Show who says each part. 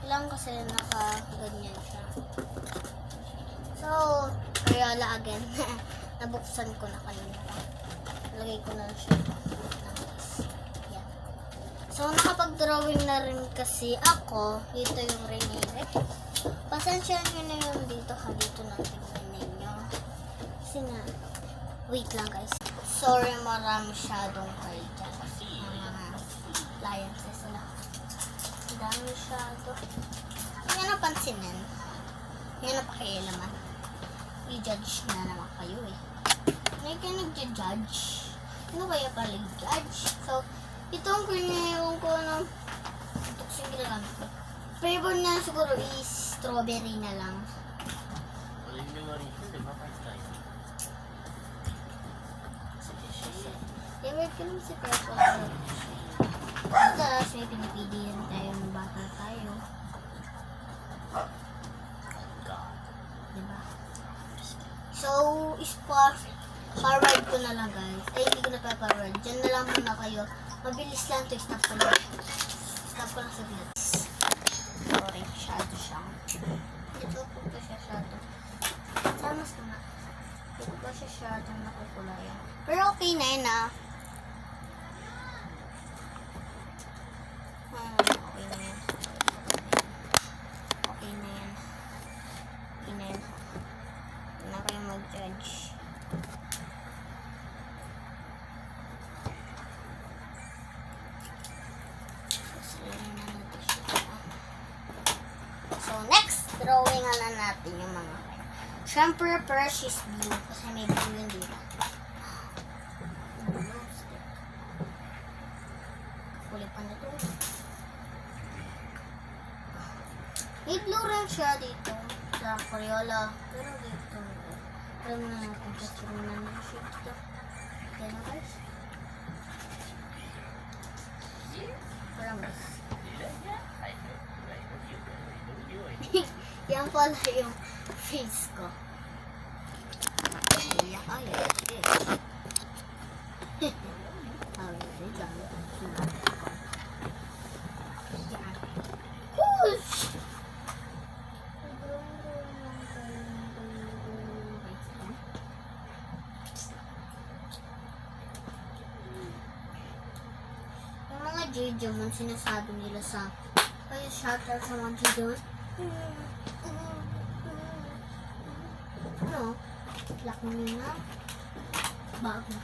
Speaker 1: Lang kasi naka-ganyan siya. So, Crayola again. Nabuksan ko na kanina. Lagay ko na siya. Yan. So, nakapag-drawing na rin kasi ako. Dito yung remake. Pasensya nyo na yun dito. Dito natin ninyo. Kasi nga, wait lang guys. Sorry, marami masyadong kayo dyan. Mga appliances sila. Dami masyado. Hindi na pansinin. Hindi na pakialaman. I-judge na naman kayo eh. Hindi kayo nag-judge. Ano kaya pala i-judge? So, itong pinayong ko ng ito kasi ginagamit ko. Flavor niya siguro is strawberry na lang.
Speaker 2: Wala yung memory ko, diba? First time.
Speaker 1: Favorite ko naman si Pepper. Tapos may pinipili rin tayo ng bata tayo. Diba? So, forward ko na lang guys. Ay, hindi ko na pa-forward. Diyan na lang muna kayo. Mabilis lang ito. Stop ko lang. Stop ko lang sa vlogs. Sorry, shadow siya. Ito po pa siya shadow. Sama sa na. Ito pa siya shadow nakukulayan. Pero okay na yun ah. Okay na yan. Okay na yan. Okay na yan. Hindi na kayo mag-judge. So, next, drawing na natin yung mga syempre, precious blue. Kasi may blue yun dito. Kulit pa na ito. May blue rin siya dito sa Crayola. Pero dito, alam mo na natin kasi muna na siya dito. Yan na guys. Promise. Yan pala yung face ko. Ay, yung mga Jejomon, sinasabi nila sa kaya shoutout sa mga Jejomon. Ano? Laki nyo na. Bago.